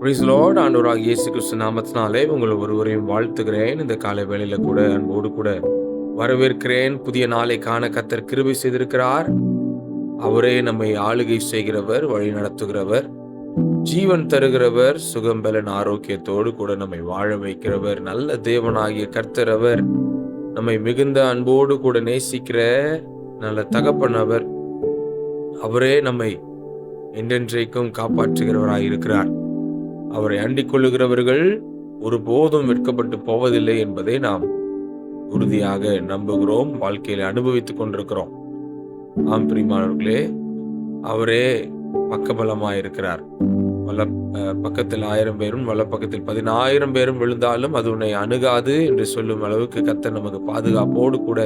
Price Lord. ஆண்டவராகிய இயேசு கிறிஸ்து நாமத்தினாலே உங்கள் ஒருவரையும் வாழ்த்துகிறேன். இந்த காலை வேளையில கூட அன்போடு கூட வரவேற்கிறேன். புதிய நாளை காண கர்த்தர் கிருபை செய்திருக்கிறார். அவரே நம்மை ஆளுகை செய்கிறவர், வழி நடத்துகிறவர், ஜீவன் தருகிறவர், சுகம் பலன் ஆரோக்கியத்தோடு கூட நம்மை வாழ வைக்கிறவர், நல்ல தேவனாகிய கர்த்தர் அவர். நம்மை மிகுந்த அன்போடு கூட நேசிக்கிற நல்ல தகப்பன் அவர். அவரே நம்மை என்றென்றைக்கும் காப்பாற்றுகிறவராய் இருக்கிறார். அவரை அண்டிக் கொள்ளுகிறவர்கள் ஒருபோதும் வெட்கப்பட்டு போவதில்லை என்பதை நாம் உறுதியாக நம்புகிறோம், வாழ்க்கையில அனுபவித்துக் கொண்டிருக்கிறோம். ஆம் பிரியமானவர்களே, அவரே பக்கபலமாயிருக்கிறார். பக்கத்தில் 1000 பேரும் வல பக்கத்தில் 10,000 பேரும் விழுந்தாலும் அது உன்னை அணுகாது என்று சொல்லும் அளவுக்கு கர்த்தர் நமக்கு பாதுகாப்போடு கூட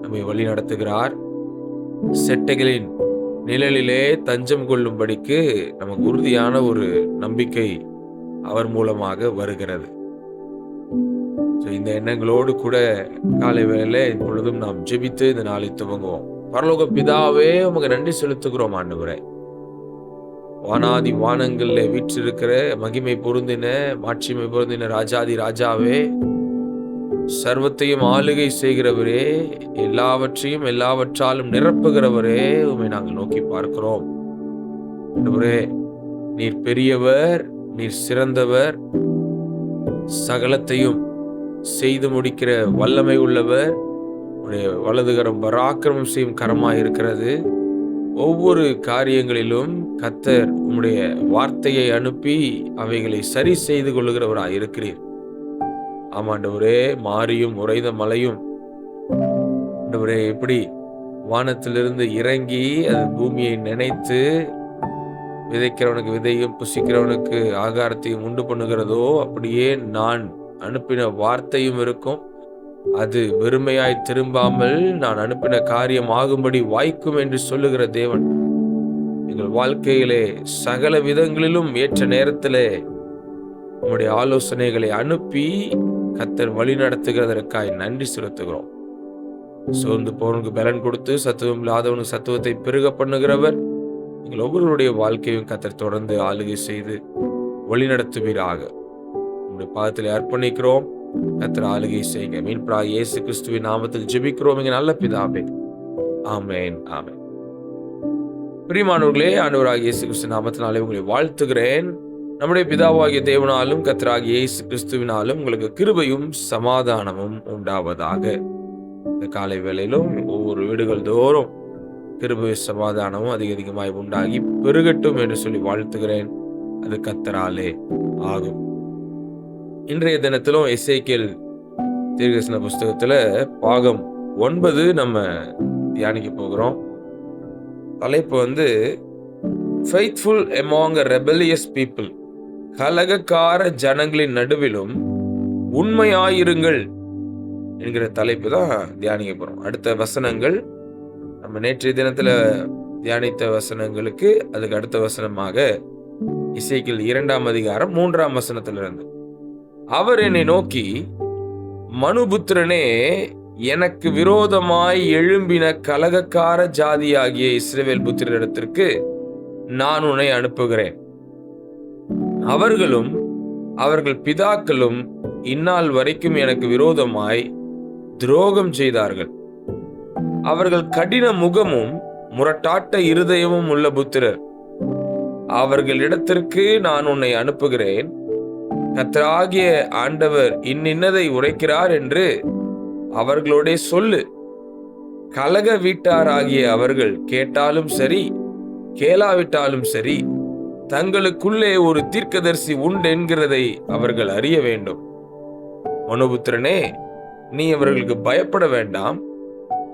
நம்மை வழி நடத்துகிறார். செட்டைகளின் நிழலிலே தஞ்சம் கொள்ளும்படிக்கு நமக்கு உறுதியான ஒரு நம்பிக்கை அவர் மூலமாக வருகிறது. இந்த எண்ணங்களோடு கூட காலை வேளையிலே இப்பொழுதும் நாம் ஜெபித்து இந்த நாளை துவங்குவோம். பரலோக பிதாவே, உமக்கு நன்றி செலுத்துகிறோம் ஆண்டவரே. வானாதி வானங்களிலே வீற்றிருக்கிற மகிமை பொருந்தின மாட்சிமை பொருந்தின ராஜாதி ராஜாவே, சர்வத்தையும் ஆளுகை செய்கிறவரே, எல்லாவற்றையும் எல்லாவற்றாலும் நிரப்புகிறவரே, உம்மை நாங்கள் நோக்கி பார்க்கிறோம். ஆண்டவரே, நீர் பெரியவர், நீர் சிறந்தவர், சகலத்தையும் செய்து முடிக்கிற வல்லமை உள்ளவர். உடைய வலதுகரம் பராக்கிரமம் செய்யும் கரமாயிருக்கிறது. ஒவ்வொரு காரியங்களிலும் கர்த்தர் உம்முடைய வார்த்தையை அனுப்பி அவைகளை சரி செய்து கொள்ளுகிறவராய் இருக்கிறீர். ஆமாண்டவரே, மாரியும் உறைந்த மலையும் ஆண்டவரே எப்படி வானத்திலிருந்து இறங்கி அது பூமியை நினைத்து விதைக்கிறவனுக்கு விதையும் புசிக்கிறவனுக்கு ஆகாரத்தையும் உண்டு பண்ணுகிறதோ, அப்படியே நான் அனுப்பின வார்த்தையும் இருக்கும். அது வெறுமையாய் திரும்பாமல் நான் அனுப்பின காரியம் ஆகும்படி வாய்க்கும் என்று சொல்லுகிற தேவன், எங்கள் வாழ்க்கையிலே சகல விதங்களிலும் ஏற்ற நேரத்திலே உம்முடைய ஆலோசனைகளை அனுப்பி கர்த்தர் வழி நடத்துகிறதற்காய் நன்றி செலுத்துகிறோம். சோர்ந்து போறவனுக்கு பலன் கொடுத்து சத்துவம் இல்லாதவனுக்கு சத்துவத்தை பெருக பண்ணுகிறவர். எங்கள் ஒவ்வொருவருடைய வாழ்க்கையும் கர்த்தர் தொடர்ந்து ஆளுகை செய்து வழி நடத்துவீராக. உங்களுடைய பாதத்தில் அர்ப்பணிக்கிறோம். கர்த்தர் ஆளுகை செய்யுங்க. மீன்பரா இயேசு கிறிஸ்துவின் நாமத்தில் ஜெபிக்கிறோம் எங்கள் நல்ல பிதாவே. ஆமென், ஆமென். பிரியமானவர்களே, ஆண்டவராகிய இயேசு கிறிஸ்து நாமத்தினாலே உங்களை வாழ்த்துகிறேன். நம்முடைய பிதாவாகிய தேவனாலும் கர்த்தராகிய இயேசு கிறிஸ்துவினாலும் உங்களுக்கு கிருபையும் சமாதானமும் உண்டாவதாக. இந்த காலை வேளையிலும் ஒவ்வொரு வீடுகள் தோறும் கிருபை சமாதானமும் அதிகமாய் உண்டாகி பெருகட்டும் என்று சொல்லி வாழ்த்துகிறேன். அது கர்த்தராலே ஆகும். இன்றைய தினத்திலும் எசேக்கியேல் தீர்க்கதரிசன புஸ்தகத்துல பாகம் 9 நம்ம தியானிக்க போகிறோம். தலைப்பு faithful among a rebellious people, கலகக்கார ஜனங்களின் நடுவிலும் உண்மையாயிருங்கள் என்கிற தலைப்பு தான் தியானிக்க போறோம். அடுத்த வசனங்கள் நம்ம நேற்றைய தினத்துல தியானித்த வசனங்களுக்கு அதுக்கு அடுத்த வசனமாக எசேக்கியேல் 2ஆம் அதிகாரம் 3ஆம் வசனத்திலிருந்து, அவர் என்னை நோக்கி, மனுபுத்திரனே, எனக்கு விரோதமாய் எழும்பின கலகக்கார ஜாதியாகிய இஸ்ரவேல் புத்திரரிடத்திற்கு நான் உன்னை அனுப்புகிறேன். அவர்களும் அவர்கள் பிதாக்களும் இந்நாள் வரைக்கும் எனக்கு விரோதமாய் துரோகம் செய்தார்கள். அவர்கள் கடின முகமும் முரட்டாட்ட இருதயமும் உள்ள புத்திரர். அவர்களிடத்திற்கு நான் உன்னை அனுப்புகிறேன். கர்த்தராகிய ஆண்டவர் இன்னதை உரைக்கிறார் என்று அவர்களோடே சொல்லு. கலக வீட்டாராகிய அவர்கள் கேட்டாலும் சரி கேளாவிட்டாலும் சரி, தங்களுக்குள்ளே ஒரு தீர்க்கதரிசி உண்டு என்கிறதை அவர்கள் அறிய வேண்டும். மனுபுத்திரனே, நீ அவர்களுக்கு பயப்பட வேண்டாம்,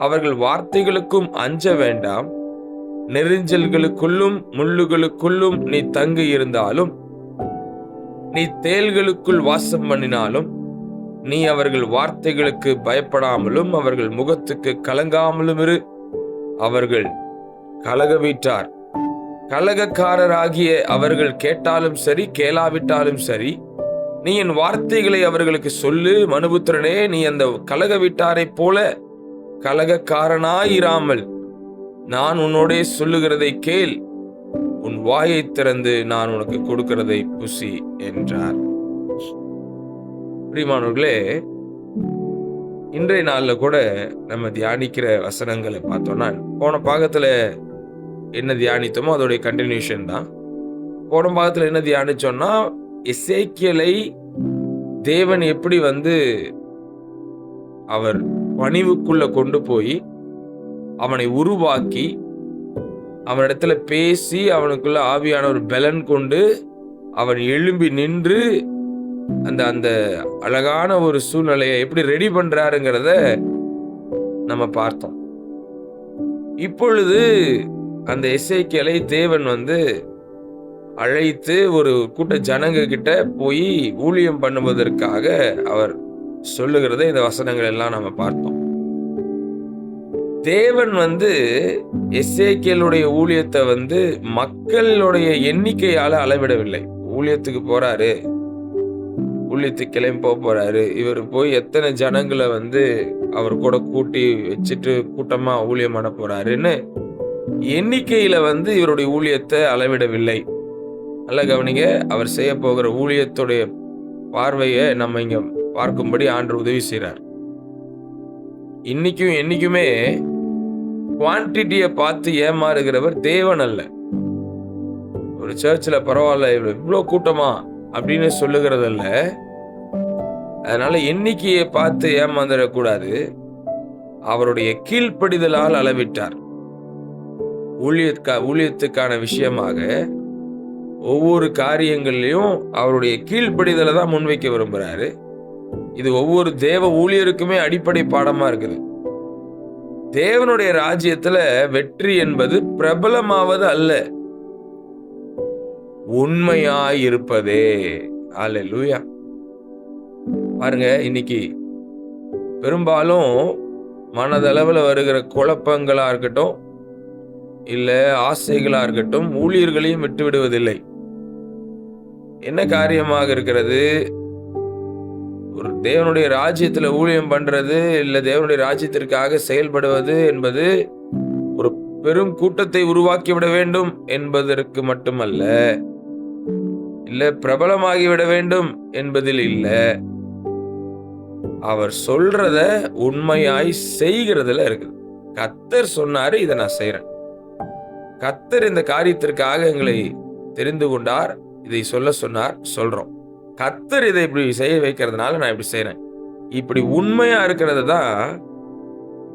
அவர்கள் வார்த்தைகளுக்கும் அஞ்ச வேண்டாம். நெரிஞ்சல்களுக்குள்ளும் முள்ளுகளுக்குள்ளும் நீ தங்கி இருந்தாலும், நீ தேள்களுக்குள் வாசம் பண்ணினாலும், நீ அவர்கள் வார்த்தைகளுக்கு பயப்படாமலும் அவர்கள் முகத்துக்கு கலங்காமலும் இரு. அவர்கள் கலக வீட்டார், கலகக்காரராகிய அவர்கள் கேட்டாலும் சரி கேளாவிட்டாலும் சரி, நீ என் வார்த்தைகளை அவர்களுக்கு சொல்லு. மனுபுத்திரனே, நீ அந்த கலக வீட்டாரைப் போல கலகக்காரனாயிராமல் நான் உன்னோடே சொல்லுகிறதை கேள். உன் வாயை திறந்து நான் உனக்கு கொடுக்கிறதை புசி என்றார். பிரியமானவர்களே, இன்றைய நாள்ல கூட நம்ம தியானிக்கிற வசனங்களை பார்த்தோம்னா, போன பாகத்துல என்ன தியானித்தோமோ அதோடைய கண்டினியூஷன் தான். போன பாகத்துல என்ன தியானிச்சோம்னா, எசேக்கியேலை தேவன் எப்படி அவர் பணிவுக்குள்ள கொண்டு போய் அவனை உருவாக்கி அவனிடத்துல பேசி அவனுக்குள்ள ஆவியான ஒரு பலன் கொண்டு அவன் எழும்பி நின்று அந்த அந்த அழகான ஒரு சூழ்நிலையை எப்படி ரெடி பண்றாருங்கிறத நம்ம பார்த்தோம். இப்பொழுது அந்த எசேக்கியேலை தேவன் அழைத்து ஒரு கூட்ட ஜனங்க கிட்ட போய் ஊழியம் பண்ணுவதற்காக அவர் சொல்லுகிறத இந்த வசனங்கள் எல்லாம் நம்ம பார்த்தோம். தேவன் எசேக்கியேலுடைய ஊழியத்தை மக்களுடைய எண்ணிக்கையால அளவிடவில்லை. ஊழியத்துக்கு போறாரு, ஊழியத்துக்கு கிளம்பி போறாரு, இவர் போய் எத்தனை ஜனங்களை அவர் கூட கூட்டி வச்சுட்டு கூட்டமா ஊழியம் பண்ண போறாருன்னு எண்ணிக்கையில இவருடைய ஊழியத்தை அளவிடவில்லை. நல்ல கவனிங்க, அவர் செய்ய போகிற ஊழியத்துடைய பார்வையை நம்ம இங்க பார்க்கும்படி ஆண்டவர் உதவி செய்றார். இன்னைக்கும் என்னைக்குமே குவான்டிட்டியை பார்த்து ஏமாறுகிறவர் தேவன் அல்ல. ஒரு சர்ச்சில் பரவாயில்ல இவ்வளோ கூட்டமா அப்படின்னு சொல்லுகிறதல்ல. அதனால எண்ணிக்கையை பார்த்து ஏமாந்துடக்கூடாது. அவருடைய கீழ்ப்படிதலால் அளவிட்டார். ஊழியத்துக்கான விஷயமாக ஒவ்வொரு காரியங்கள்லையும் அவருடைய கீழ்ப்படிதலை தான் முன்வைக்க விரும்புறாரு. இது ஒவ்வொரு தேவ ஊழியருக்குமே அடிப்படை பாடமா இருக்குது. தேவனுடைய ராஜ்யத்துல வெற்றி என்பது பிரபலமாவது அல்ல, உண்மையாயிருப்பதே. அல்லேலூயா. பாருங்க, இன்னைக்கு பெரும்பாலும் மனதளவில் வருகிற குழப்பங்களா இருக்கட்டும், இல்ல ஆசைகளா இருக்கட்டும், ஊழியர்களையும் விட்டு விடுவதில்லை. என்ன காரியமாக இருக்கிறது? ஒரு தேவனுடைய ராஜ்யத்துல ஊழியம் பண்றது, இல்ல தேவனுடைய ராஜ்யத்திற்காக செயல்படுவது என்பது ஒரு பெரும் கூட்டத்தை உருவாக்கிவிட வேண்டும் என்பதற்கு மட்டுமல்ல, இல்ல பிரபலமாகிவிட வேண்டும் என்பதில் இல்ல, அவர் சொல்றத உண்மையாய் செய்கிறதுல இருக்குது. கர்த்தர் சொன்னாரு, இதை நான் செய்யறேன். கர்த்தர் இந்த காரியத்திற்காக எங்களை தெரிந்து கொண்டார், இதை சொல்ல சொன்னார், சொல்றோம். கர்த்தர் இதை இப்படி செய்ய வைக்கிறதுனால நான் இப்படி செய்யறேன். இப்படி உண்மையா இருக்கிறது தான்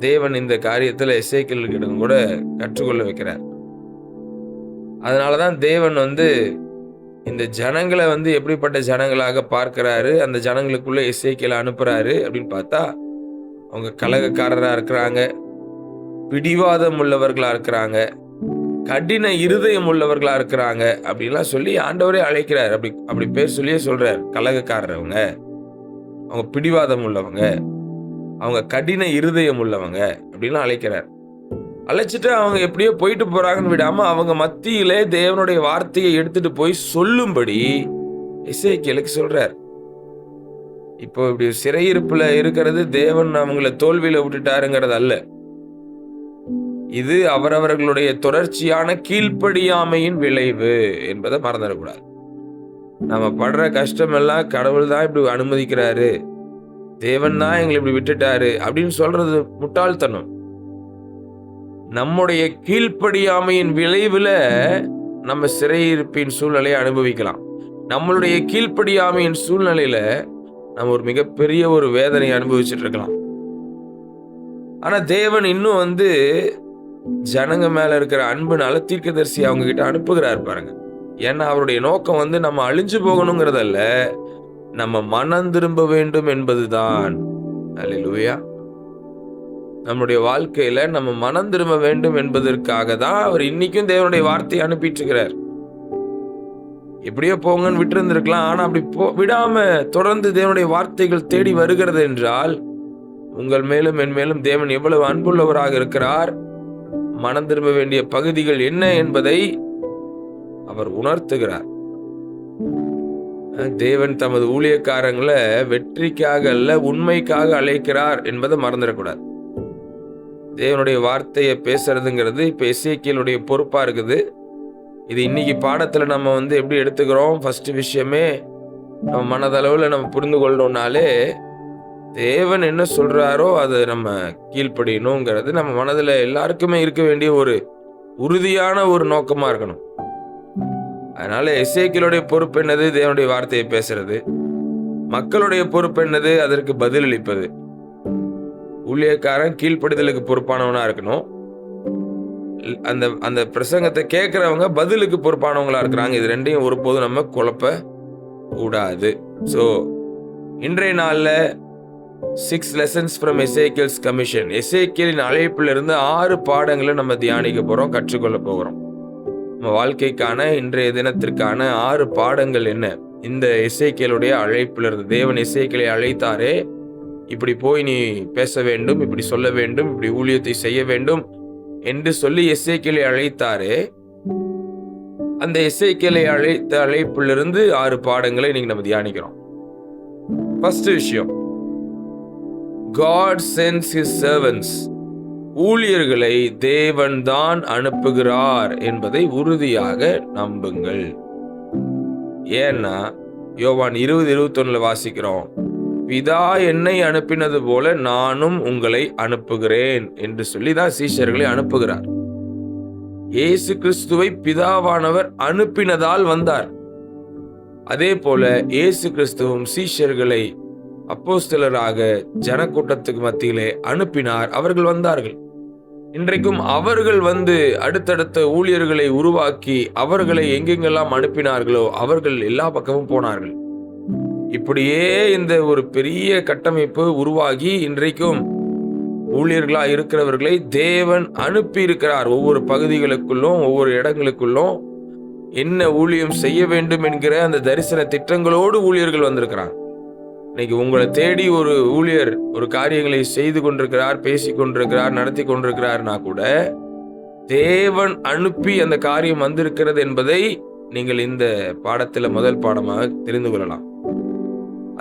தேவன் இந்த காரியத்துல எசேக்கியேலுக்கிட்ட கூட கற்றுக்கொள்ள வைக்கிறார். அதனாலதான் தேவன் இந்த ஜனங்களை எப்படிப்பட்ட ஜனங்களாக பார்க்கிறாரு, அந்த ஜனங்களுக்குள்ள எசேக்கியேலை அனுப்புறாரு அப்படின்னு பார்த்தா, அவங்க கலகக்காரரா இருக்கிறாங்க, பிடிவாதம் உள்ளவர்களா இருக்கிறாங்க, கடின இருதயம் உள்ளவர்களா இருக்கிறாங்க அப்படின்லாம் சொல்லி ஆண்டவரே அழைக்கிறார். அப்படி பேர் சொல்லியே சொல்றார். கலகக்காரவங்க, அவங்க பிடிவாதம் உள்ளவங்க, அவங்க கடின இருதயம் உள்ளவங்க அப்படின்லாம் அழைக்கிறார். அழைச்சிட்டு அவங்க எப்படியோ போயிட்டு போறாங்கன்னு விடாம அவங்க மத்தியிலே தேவனுடைய வார்த்தையை எடுத்துட்டு போய் சொல்லும்படி எசேக்கியேலுக்கு சொல்றார். இப்போ இப்படி சிறையிருப்புல இருக்கிறது தேவன் அவங்கள தோல்வியில விட்டுட்டாருங்கிறது அல்ல. இது அவரவர்களுடைய தொடர்ச்சியான கீழ்ப்படியாமையின் விளைவு என்பதை மறந்துடக்கூடாது. நம்ம படுற கஷ்டம் எல்லாம் கடவுள் தான் இப்படி அனுமதிக்கிறாரு, தேவன் தான் எங்களை இப்படி விட்டுட்டாரு அப்படின்னு சொல்றது முட்டாள்தனம். நம்முடைய கீழ்ப்படியாமையின் விளைவுல நம்ம சிறையிருப்பின் சூழ்நிலையை அனுபவிக்கலாம். நம்மளுடைய கீழ்ப்படியாமையின் சூழ்நிலையில நம்ம ஒரு மிகப்பெரிய ஒரு வேதனையை அனுபவிச்சுட்டு இருக்கலாம். ஆனா தேவன் இன்னும் ஜனங்க மேல இருக்கிற அன்புனால தீர்க்கதரிசி அவங்க கிட்ட அனுப்புகிறார் பாருங்க. ஏன்னா அவருடைய நோக்கம் நம்ம அழிஞ்சு போகணுங்கிறதல்ல, நம்ம மனம் திரும்ப வேண்டும் என்பதுதான். அல்லேலூயா. நம்முடைய வாழ்க்கையில நம்ம மனம் திரும்ப வேண்டும் என்பதற்காக தான் அவர் இன்னைக்கும் தேவனுடைய வார்த்தையை அனுப்பிட்டு இருக்கிறார். எப்படியோ போங்கன்னு விட்டு இருந்திருக்கலாம். ஆனா அப்படி விடாம தொடர்ந்து தேவனுடைய வார்த்தைகள் தேடி வருகிறது என்றால், உங்கள் மேலும் என் மேலும் தேவன் எவ்வளவு அன்புள்ளவராக இருக்கிறார், மனம் திரும்ப வேண்டிய பகுதிகள் என்ன என்பதை அவர் உணர்த்துகிறார். தேவன் தமது ஊழியக்காரங்களை வெற்றிக்காக அல்ல, உண்மைக்காக அழைக்கிறார் என்பதை மறந்துடக்கூடாது. தேவனுடைய வார்த்தையை பேசுறதுங்கிறது இப்ப எசேக்கியேலுடைய பொறுப்பா இருக்குது. இது இன்னைக்கு பாடத்துல நம்ம எப்படி எடுத்துக்கிறோம்? ஃபர்ஸ்ட் விஷயமே நம்ம மனதளவுல நம்ம புரிந்து கொள்ளணும்னாலே, தேவன் என்ன சொல்றாரோ அதை நம்ம கீழ்ப்படியணுங்கிறது நம்ம மனதுல எல்லாருக்குமே இருக்க வேண்டிய ஒரு உறுதியான ஒரு நோக்கமா இருக்கணும். அதனால எசேக்கியேலுடைய பொறுப்பு என்னது? தேவனுடைய வார்த்தையை பேசுறது. மக்களுடைய பொறுப்பு என்னது? அதற்கு பதிலளிப்பது. ஊழியக்காரன் கீழ்ப்படிதலுக்கு பொறுப்பானவனா இருக்கணும். அந்த அந்த பிரசங்கத்தை கேட்கிறவங்க பதிலுக்கு பொறுப்பானவங்களா இருக்கிறாங்க. இது ரெண்டையும் ஒருபோதும் நம்ம குழப்ப கூடாது. ஸோ இன்றைய நாள்ல 6 lessons from Ezekiel's commission. எசேக்கியேலின் அழைப்பிலிருந்து 6 பாடங்களை நம்ம தியானிக்க போறோம், கற்றுக்கொள்ள போகிறோம். நம்ம வாழ்க்கைக்கான இன்றைய தினத்திற்கான 6 பாடங்கள் என்ன? இந்த எசேக்கியேலுடைய அழைப்பிலிருந்து தேவன் எசேக்கியேலை அழைத்தாரே, இப்படி போய் நீ பேச வேண்டும், இப்படி சொல்ல வேண்டும், இப்படி ஊழியத்தை செய்ய வேண்டும் என்று சொல்லி எசேக்கியேலை அழைத்தாரே, அந்த எசேக்கியேலை அழைத்த அழைப்பிலிருந்து 6 பாடங்களை இன்னைக்கு நம்ம தியானிக்கிறோம். ஃபர்ஸ்ட் விஷயம், God sends his servants. ஊழியர்களை தேவன் தான் அனுப்புகிறார் என்பதை உறுதியாக நம்புங்கள். ஏன்னா யோவான் 20:21 வாசிக்கிறோம், பிதா என்னை அனுப்பினது போல நானும் உங்களை அனுப்புகிறேன் என்று சொல்லி தான் சீஷர்களை அனுப்புகிறார். இயேசு கிறிஸ்துவை பிதாவானவர் அனுப்பினதால் வந்தார். அதே போல இயேசு கிறிஸ்துவும் சீஷர்களை அப்போஸ்தலராக ஜனக்கூட்டத்துக்கு மத்தியிலே அனுப்பினார். அவர்கள் வந்தார்கள். இன்றைக்கும் அவர்கள் அடுத்தடுத்த ஊழியர்களை உருவாக்கி அவர்களை எங்கெங்கெல்லாம் அனுப்பினார்களோ அவர்கள் எல்லா பக்கமும் போனார்கள். இப்படியே இந்த ஒரு பெரிய கட்டமைப்பு உருவாகி இன்றைக்கும் ஊழியர்களா இருக்கிறவர்களை தேவன் அனுப்பி இருக்கிறார். ஒவ்வொரு பகுதிகளுக்குள்ளும் ஒவ்வொரு இடங்களுக்குள்ளும் என்ன ஊழியம் செய்ய வேண்டும் என்கிற அந்த தரிசன திட்டங்களோடு ஊழியர்கள் வந்திருக்கிறார். இன்னைக்கு உங்களை தேடி ஒரு ஊழியர் ஒரு காரியங்களை செய்து கொண்டிருக்கிறார், பேசி கொண்டிருக்கிறார், நடத்தி கொண்டிருக்கிறார்னா கூட தேவன் அனுப்பி அந்த காரியம் வந்திருக்கிறது என்பதை நீங்கள் இந்த பாடத்துல முதல் பாடமாக தெரிந்து கொள்ளலாம்.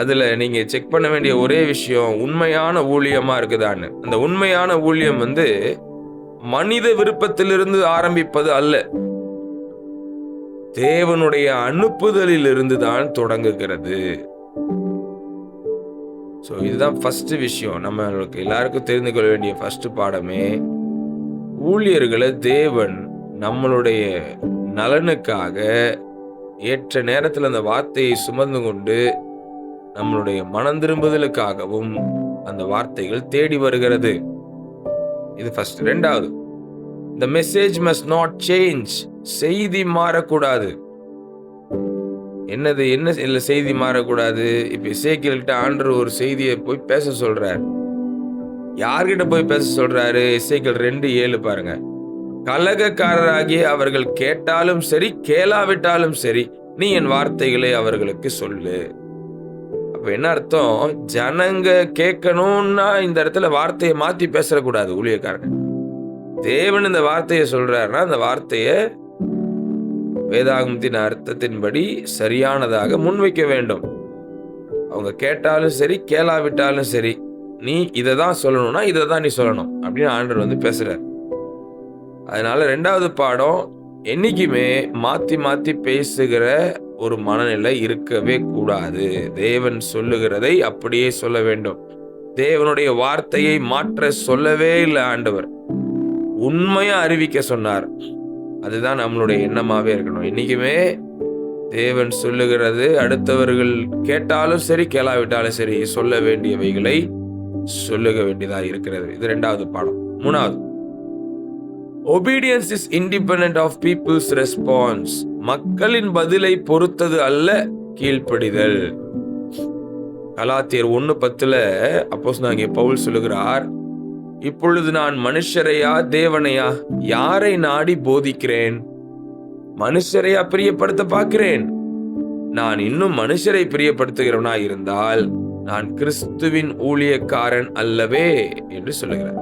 அதுல நீங்க செக் பண்ண வேண்டிய ஒரே விஷயம், உண்மையான ஊழியமா இருக்குதான்னு. அந்த உண்மையான ஊழியம் மனித விருப்பத்திலிருந்து ஆரம்பிப்பது அல்ல, தேவனுடைய அனுப்புதலில் இருந்து தான் தொடங்குகிறது. ஸோ இதுதான் ஃபர்ஸ்ட் விஷயம். நம்மளுக்கு எல்லாருக்கும் தெரிந்து கொள்ள வேண்டிய ஃபர்ஸ்ட் பாடமே, ஊழியர்களை தேவன் நம்மளுடைய நலனுக்காக ஏற்ற நேரத்தில் அந்த வார்த்தையை சுமந்து கொண்டு நம்மளுடைய மனம் திரும்புதலுக்காகவும் அந்த வார்த்தைகள் தேடி வருகிறது. இது ஃபர்ஸ்ட். ரெண்டாவது, the message must not change. செய்தி மாறக்கூடாது. என்ன இல்ல செய்தி மாறக்கூடாது? இப்ப எசேக்கியேல்கிட்ட ஆண்டவர் ஒரு செய்தியை போய் பேச சொல்றார். யார்கிட்ட போய் பேச சொல்றாரு? எசேக்கியேல் 2:7 பாருங்க. கலகக்காரராகிய அவர்கள் கேட்டாலும் சரி கேளாவிட்டாலும் சரி, நீ என் வார்த்தைகளை அவர்களுக்கு சொல்லு. அப்ப என்ன அர்த்தம்? ஜனங்க கேட்கணும்னா இந்த இடத்துல வார்த்தையை மாத்தி பேசக்கூடாது. ஊழியக்காரங்க தேவன் இந்த வார்த்தையை சொல்றாருன்னா அந்த வார்த்தையை வேதாகமத்தின் அர்த்தத்தின்படி சரியானதாக முன்வைக்க வேண்டும். அவங்க கேட்டாலும் சரி கேளாவிட்டாலும் சரி, நீ இதை தான் சொல்லணும்னா இதை தான் நீ சொல்லணும் அப்படின்னு ஆண்டவர் பேசுறார். அதனால ரெண்டாவது பாடம், என்னைக்குமே மாத்தி மாத்தி பேசுகிற ஒரு மனநிலை இருக்கவே கூடாது. தேவன் சொல்லுகிறதை அப்படியே சொல்ல வேண்டும். தேவனுடைய வார்த்தையை மாற்ற சொல்லவே இல்லை ஆண்டவர், உண்மையா அறிவிக்க சொன்னார். அதுதான் நம்மளுடைய எண்ணமாவே இருக்கணும். இன்னைக்குமே தேவன் சொல்லுகிறது அடுத்தவர்கள் கேட்டாலும் சரி கேளாவிட்டாலும் சரி சொல்ல வேண்டியவைகளை சொல்லுக வேண்டியதா இருக்கிறது. இது ரெண்டாவது பாடம். மூணாவது, obedience is independent of people's response. மக்களின் பதிலை பொறுத்தது அல்ல கீழ்ப்படிதல். கலாத்தியர் 1:10 அப்போஸ்தலனாகிய பவுல் சொல்லுகிறார், இப்பொழுது நான் மனுஷரையா தேவனையா யாரை நாடி போதிக்கிறேன்? மனுஷரையா பிரியப்படுத்த பார்க்கிறேன்? நான் இன்னும் மனுஷரை பிரியப்படுத்துகிறவனா இருந்தால் நான் கிறிஸ்துவின் ஊழியக்காரன் அல்லவே என்று சொல்லுகிறார்.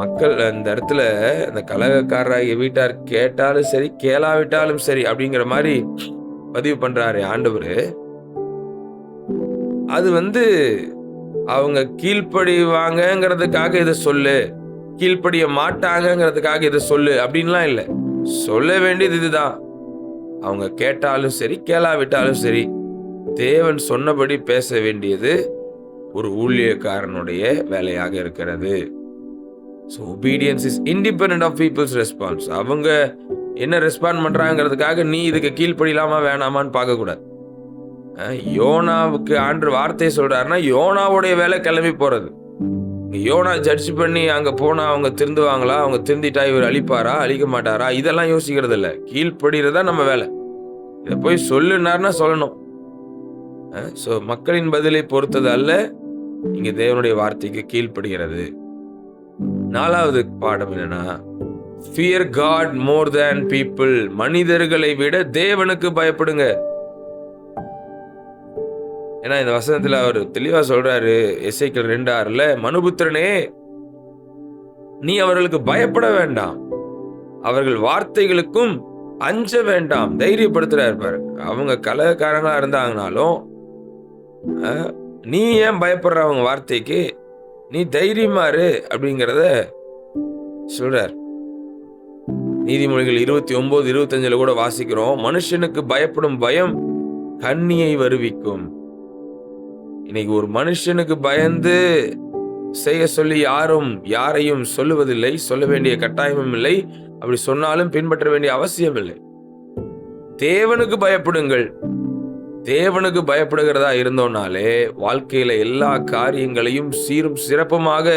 மக்கள் அந்த இடத்துல அந்த கலகக்காரராகிய வீட்டார் கேட்டாலும் சரி கேளாவிட்டாலும் சரி அப்படிங்கிற மாதிரி பதிவு பண்றாரு ஆண்டவர். அது அவங்க கீழ்ப்படிவாங்கங்கிறதுக்காக இதை சொல்லு, கீழ்ப்படிய மாட்டாங்கங்கிறதுக்காக இதை சொல்லு அப்படின்லாம் இல்லை. சொல்ல வேண்டியது இதுதான். அவங்க கேட்டாலும் சரி, கேளாவிட்டாலும் சரி, தேவன் சொன்னபடி பேச வேண்டியது ஒரு ஊழியக்காரனுடைய வேலையாக இருக்கிறது. So obedience is independent of people's response. அவங்க என்ன ரெஸ்பாண்ட் பண்றாங்கிறதுக்காக நீ இதுக்கு கீழ்ப்படியலாமா வேணாமான்னு பார்க்கக்கூடாது. யோனாவுக்கு ஆண்டவர் வார்த்தையை சொல்றாருன்னா யோனாவுடைய வேலை கிளம்பி போறது. யோனா ஜட்ஜ் பண்ணி அங்க போனா அவங்க திருந்துவாங்களா, அவங்க திருந்திட்டா இவர் அழிப்பாரா, அழிக்க மாட்டாரா, இதெல்லாம் யோசிக்கிறது இல்ல. கீழ்ப்படிறதா நம்ம வேலை. இதை போய் சொல்லுனார்னா சொல்லணும். ஸோ மக்களின் பதிலை பொறுத்தது அல்ல, இங்க தேவனுடைய வார்த்தைக்கு கீழ்ப்படுகிறது. 4வது பாடம் என்னன்னா, ஃபியர் காட் மோர் தேன் பீப்புள். மனிதர்களை விட தேவனுக்கு பயப்படுங்க. ஏன்னா இந்த வசனத்துல அவர் தெளிவா சொல்றாரு, எசேக்கியேல் 2:6, மனுபுத்திரனே, நீ அவர்களுக்கு பயப்பட வேண்டாம், அவர்கள் வார்த்தைகளுக்கும் அஞ்ச வேண்டாம். தைரியப்படுத்துறாரு பாருங்க. அவங்க கலகக்காரங்களா இருந்தாங்கனாலும் நீ ஏன் பயப்படுற அவங்க வார்த்தைக்கு, நீ தைரியமா இரு அப்படிங்கிறத சொல்றார். நீதிமொழிகள் 29:25 கூட வாசிக்கிறோம், மனுஷனுக்கு பயப்படும் பயம் கண்ணியை வருவிக்கும். இன்னைக்கு ஒரு மனுஷனுக்கு பயந்து செய்ய சொல்லி யாரையும் சொல்லுவதில்லை, சொல்ல வேண்டிய கட்டாயமும் இல்லை. அப்படி சொன்னாலும் பின்பற்ற வேண்டிய அவசியம் இல்லை. தேவனுக்கு பயப்படுங்கள். தேவனுக்கு பயப்படுகிறதா இருந்தோம்னாலே வாழ்க்கையில எல்லா காரியங்களையும் சீரும் சிறப்புமாக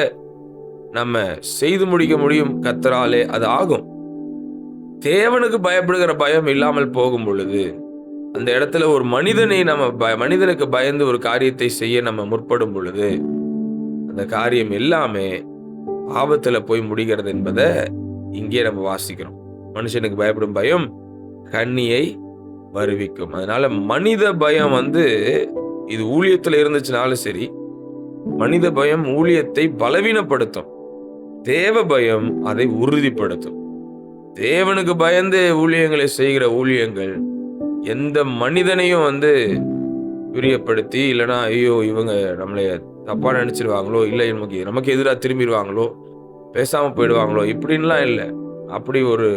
நம்ம செய்து முடிக்க முடியும். கர்த்தராலே அது ஆகும். தேவனுக்கு பயப்படுகிற பயம் இல்லாமல் போகும் பொழுது அந்த இடத்துல ஒரு மனிதனுக்கு பயந்து ஒரு காரியத்தை செய்ய நம்ம முற்படும் பொழுது அந்த காரியம் எல்லாமே ஆபத்துல போய் முடிகிறது என்பதை இங்கே நம்ம வாசிக்கிறோம். மனுஷனுக்கு பயப்படும் பயம் கண்ணியை வருவிக்கும். அதனால மனித பயம் இது ஊழியத்துல இருந்துச்சுனாலும் சரி, மனித பயம் ஊழியத்தை பலவீனப்படுத்தும். தேவ பயம் அதை உறுதிப்படுத்தும். தேவனுக்கு பயந்து ஊழியங்களை செய்கிற ஊழியங்கள் எந்த மனிதனையும் பிரியப்படுத்தி, இல்லைன்னா ஐயோ இவங்க நம்மளை தப்பா நினைச்சிருவாங்களோ, இல்லை நமக்கு எதிராக திரும்பிடுவாங்களோ, பேசாம போயிடுவாங்களோ, இப்படின்லாம் இல்லை. அப்படி ஒரு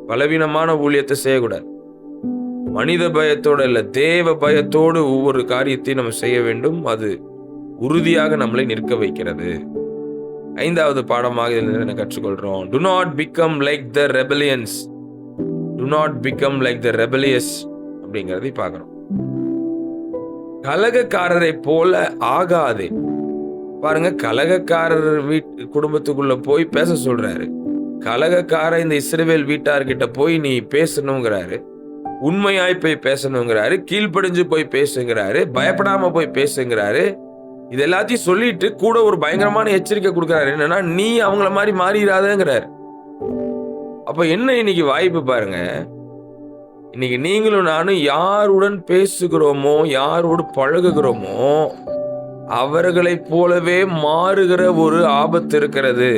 பலவீனமான ஊழியத்தை செய்யக்கூடாது. மனித பயத்தோட இல்ல, தேவ பயத்தோடு ஒவ்வொரு காரியத்தையும் நம்ம செய்ய வேண்டும். அது உறுதியாக நம்மளை நிற்க வைக்கிறது. 5வது பாடமாக இதில் என்ன கற்றுக்கொள்றோம்? Do not become like the rebellions. Do not become like the rebellious அப்படிங்கிறதை பார்க்கிறோம். கலகக்காரரை போல ஆகாதே. பாருங்க, கலகக்காரர் குடும்பத்துக்குள்ள போய் பேச சொல்றாரு. கலகக்கார இந்த இஸ்ரவேல் வீட்டார்கிட்ட போய் நீ பேசணுங்கிறாரு. உண்மையாய் போய் பேசணுங்கிறாரு. கீழ்ப்படிஞ்சு போய் பேசுங்கிறாரு. பயப்படாம போய் பேசுங்கிறாரு. இது எல்லாத்தையும் சொல்லிட்டு கூட ஒரு பயங்கரமான எச்சரிக்கை கொடுக்கிறாரு. என்னன்னா, நீ அவங்கள மாதிரி மாறிடாதேங்கிறாரு. அப்ப என்ன இன்னைக்கு வாய்ப்பு பாருங்க. இன்னைக்கு நீங்களும் நானும் யாருடன் பேசுகிறோமோ, யாரோடு பழகுகிறோமோ, அவர்களைப் போலவே மாறுகிற ஒரு ஆபத்து இருக்கிறது.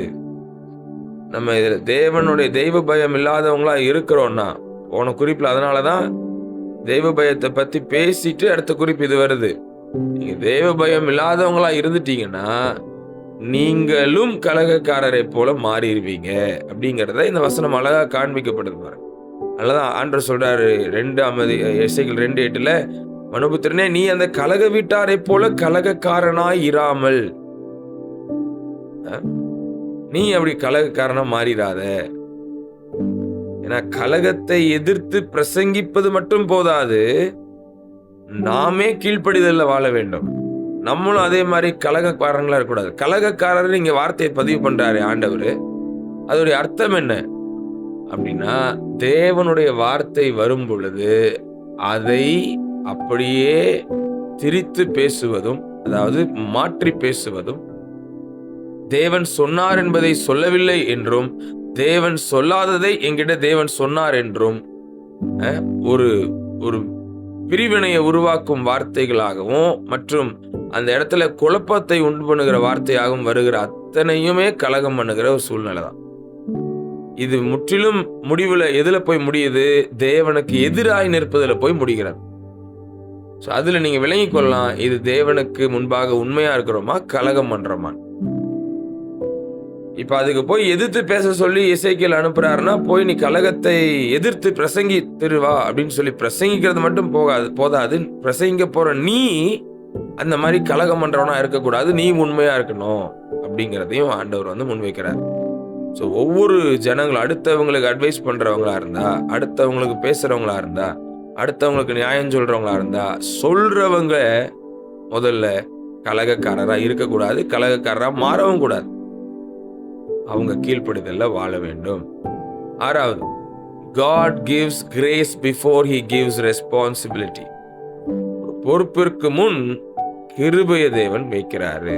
நம்ம இதுல தேவனுடைய தெய்வ பயம் இல்லாதவங்களா இருக்கிறோம்னா, போன குறிப்பில் அதனாலதான் தெய்வ பயத்தை பத்தி பேசிட்டு அடுத்த குறிப்பு இது வருது. நீங்க தெய்வ பயம் இல்லாதவங்களா இருந்துட்டீங்கன்னா நீங்களும் கலகக்காரரை போல மாறிடுவீங்க அப்படிங்கிறத இந்த வசனம் அழகா காண்பிக்கப்படுது பாருங்க. அதனாலதான் ஆண்டவர் சொல்றாரு எசேக்கியேல் 2:8, மனுபுத்திரனே, நீ அந்த கலக வீட்டாரை போல கலகக்காரனாய் இராமல், நீ அப்படி கலகக்காரனா மாறிடாத. ஏன்னா கலகத்தை எதிர்த்து பிரசங்கிப்பது மட்டும் போதாது, நாமே கீழ்ப்படிதல்ல வாழ வேண்டும். நம்மளும் அதே மாதிரி கலகக்காரங்களா இருக்கக்கூடாது. கலகக்காரர் இங்க வார்த்தையை பதிவு பண்றாரு ஆண்டவர். அதோடைய அர்த்தம் என்ன அப்படின்னா, தேவனுடைய வார்த்தை வரும் பொழுது அதை அப்படியே திரித்து பேசுவதும், அதாவது மாற்றி பேசுவதும், தேவன் சொன்னார் என்பதை சொல்லவில்லை என்றும், தேவன் சொல்லாததை என்கிட்ட தேவன் சொன்னார் என்றும் ஒரு ஒரு பிரிவினையை உருவாக்கும் வார்த்தைகளாகவும் மற்றும் அந்த இடத்துல குழப்பத்தை உண்டு பண்ணுகிற வார்த்தையாகவும் வருகிற அத்தனையுமே கலகம் பண்ணுகிற ஒரு சூழ்நிலை தான். இது முற்றிலும் முடிவுல எதுல போய் முடியுது? தேவனுக்கு எதிராய் நிற்பதுல போய் முடிகிறது. அதுல நீங்க விளங்கிக் கொள்ளலாம், இது தேவனுக்கு முன்பாக உண்மையா இருக்கிறோமா, கலகம் பண்றோமா. இப்ப அதுக்கு போய் எதிர்த்து பேச சொல்லி எசேக்கியேல் அனுப்புறாருன்னா, போய் நீ கலகத்தை எதிர்த்து பிரசங்கித்து வா அப்படின்னு சொல்லி பிரசங்கிக்கிறது மட்டும் போதாது. பிரசங்கிக்க போற நீ அந்த மாதிரி கலகம் பண்றவனா இருக்கக்கூடாது. நீ உண்மையா இருக்கணும் அப்படிங்கிறதையும் ஆண்டவர் வந்து முன்வைக்கிறார். ஸோ ஒவ்வொரு ஜனங்களும் அடுத்தவங்களுக்கு அட்வைஸ் பண்றவங்களா இருந்தா, அடுத்தவங்களுக்கு பேசுறவங்களா இருந்தா, அடுத்தவங்களுக்கு நியாயம் சொல்றவங்களா இருந்தா, சொல்றவங்க முதல்ல கலகக்காரரா இருக்கக்கூடாது. கலகக்காரரா மாறவும் கூடாது. அவங்க கீழ்ப்படிதல்ல வாழ வேண்டும். 6வது, God gives grace before he gives responsibility. பொறுப்பிற்கு முன் கிருபைய தேவன் வைக்கிறாரு.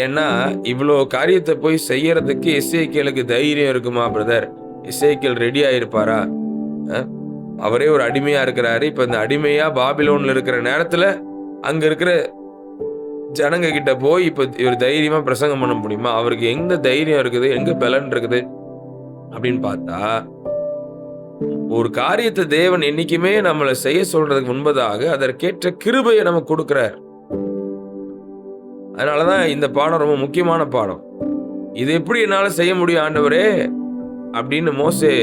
ஏன்னா இவ்வளோ காரியத்தை போய் செய்யறதுக்கு எசேக்கியேலுக்கு தைரியம் இருக்குமா பிரதர்? எசேக்கியேல் ரெடி ஆயிருப்பாரா? அவரே ஒரு அடிமையா இருக்கிறாரு. இப்ப இந்த அடிமையா பாபிலோன்ல இருக்கிற நேரத்துல அங்க இருக்கிற ஜனங்க கிட்ட போய் இப்ப இவர் தைரியமா பிரசங்கம் பண்ண முடியுமா? அவருக்கு எங்க தைரியம் இருக்குது, எங்க பலன் இருக்குது அப்படின்னு பார்த்தா, ஒரு காரியத்தை தேவன் என்னைக்குமே நம்மளை செய்ய சொல்றதுக்கு முன்பதாக அதற்கேற்ற கிருபையை நமக்கு கொடுக்கிறார். அதனாலதான் இந்த பாடம் ரொம்ப முக்கியமான பாடம். இது எப்படி என்னால செய்ய முடியும் ஆண்டவரே அப்படின்னு மோசே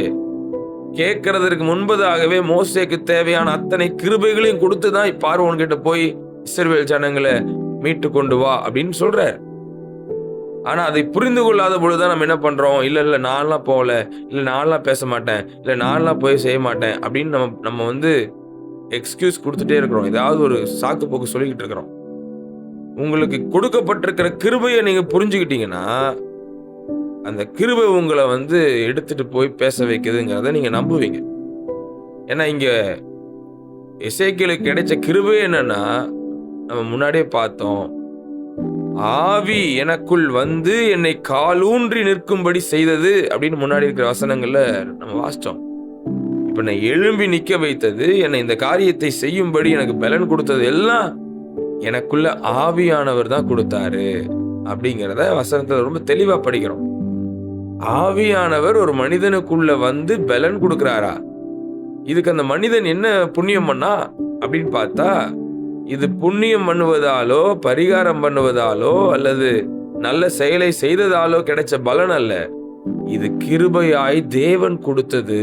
கேட்கறதற்கு முன்பதாகவே மோசேக்கு தேவையான அத்தனை கிருபைகளையும் கொடுத்துதான் பார்வோன் கிட்ட போய் இஸ்ரவேல் ஜனங்களை மீட்டு கொண்டு வா அப்படின்னு சொல்றார். ஆனா அதை புரிந்து கொள்ளாத பொழுதுதான் நம்ம என்ன பண்றோம்? இல்ல நான்லாம் போகல, இல்ல நான்லாம் பேச மாட்டேன், இல்ல நான்லாம் போய் செய்ய மாட்டேன் அப்படின்னு நம்ம வந்து எக்ஸ்கியூஸ் கொடுத்துட்டே இருக்கிறோம். ஏதாவது ஒரு சாக்கு போக்கு சொல்லிக்கிட்டு இருக்கிறோம். உங்களுக்கு கொடுக்கப்பட்டிருக்கிற கிருபையை நீங்க புரிஞ்சுக்கிட்டீங்கன்னா, அந்த கிருபை உங்களை வந்து எடுத்துட்டு போய் பேச வைக்குதுங்கிறத நீங்க நம்புவீங்க. ஏன்னா இங்க எசேக்கியேலுக்கு கிடைச்ச கிருபை என்னன்னா, நம்ம முன்னாடியே பார்த்தோம், ஆவி எனக்குள் வந்து என்னை காலூன்றி நிற்கும்படி செய்தது அப்படின்னு முன்னாடி இருக்கிற வசனங்கள்ல நம்ம வாசிச்சோம். இப்ப என்னை எழும்பி நிக்க வைத்தது, என்னை இந்த காரியத்தை செய்யும்படி எனக்கு பலன் கொடுத்தது எல்லாம் எனக்குள்ள ஆவியானவர் தான் கொடுத்தாரு அப்படிங்கிறத வசனத்துல ரொம்ப தெளிவா படிக்கிறோம். ஆவியானவர் ஒரு மனிதனுக்குள்ள வந்து பலன் கொடுக்கிறாரா? இதுக்கு அந்த மனிதன் என்ன புண்ணியம் பண்ணா அப்படின்னு பார்த்தா, இது புண்ணியம் பண்ணுவதாலோ பரிகாரம் பண்ணுவதாலோ அல்லது நல்ல செயலை செய்ததாலோ கிடைச்ச பலன் அல்ல. இது கிருபையாய் தேவன் கொடுத்தது.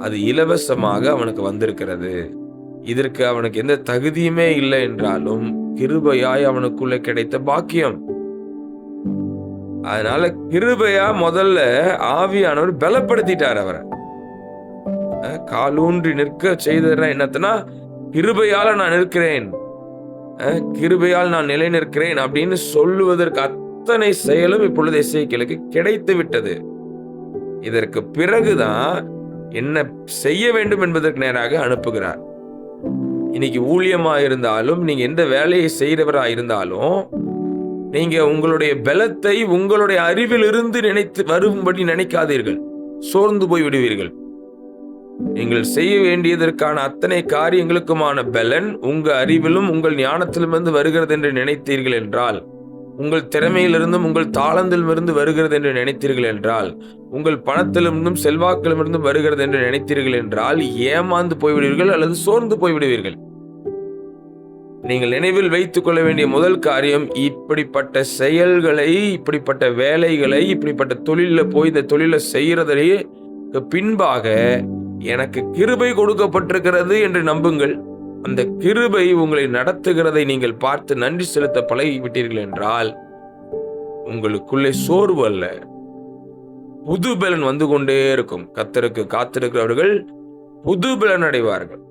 அது இலவசமாக அவனுக்கு வந்திருக்கிறது. இதற்கு அவனுக்கு எந்த தகுதியுமே இல்லை என்றாலும் கிருபையாய் அவனுக்குள்ள கிடைத்த பாக்கியம். அதனால கிருபையா முதல்ல ஆவியானவர் பலப்படுத்திட்டார் அவரை. காலூன்றி நிற்க செய்ததுன்னா என்னத்தனா, கிருபையால நான் நிற்கிறேன், கிருபையால் நான் நிலை நிற்கிறேன் அப்படின்னு சொல்லுவதற்கு அத்தனை செயலும் இப்பொழுது எசேக்கியேலுக்கு கிடைத்து விட்டது. இதற்கு பிறகுதான் என்ன செய்ய வேண்டும் என்பதற்கு நேராக அனுப்புகிறார். இன்னைக்கு ஊழியமா இருந்தாலும், நீங்க எந்த வேலையை செய்கிறவரா இருந்தாலும், நீங்க உங்களுடைய பலத்தை உங்களுடைய அறிவிலிருந்து நினைத்து வரும்படி நினைக்காதீர்கள். சோர்ந்து போய் விடுவீர்கள். நீங்கள் செய்ய வேண்டியதற்கான அத்தனை காரியங்களுக்குமான பலன் உங்க அறிவிலும் உங்கள் ஞானத்திலும் இருந்து வருகிறது என்று நினைத்தீர்கள் என்றால், உங்கள் திறமையிலிருந்தும் உங்கள் தாளந்திலிருந்து வருகிறது என்று நினைத்தீர்கள் என்றால், உங்கள் பணத்திலிருந்தும் செல்வாக்கிலிருந்தும் வருகிறது என்று நினைத்தீர்கள் என்றால் ஏமாந்து போய்விடுவீர்கள் அல்லது சோர்ந்து போய்விடுவீர்கள். நீங்கள் நினைவில் வைத்துக் கொள்ள வேண்டிய முதல் காரியம், இப்படிப்பட்ட செயல்களை, இப்படிப்பட்ட வேலைகளை, இப்படிப்பட்ட தொழில போய் இந்த தொழிலை செய்யறதிலேயே பின்பாக எனக்கு கிருபை கொடுக்கப்பட்டிருக்கிறது என்று நம்புங்கள். அந்த கிருபை உங்களை நடத்துகிறதை நீங்கள் பார்த்து நன்றி செலுத்த பழகிவிட்டீர்கள் என்றால், உங்களுக்குள்ளே சோர்வு அல்ல, புது பலன் வந்து கொண்டே இருக்கும். கர்த்தருக்கு காத்திருக்கிறவர்கள் புது பலன் அடைவார்கள்.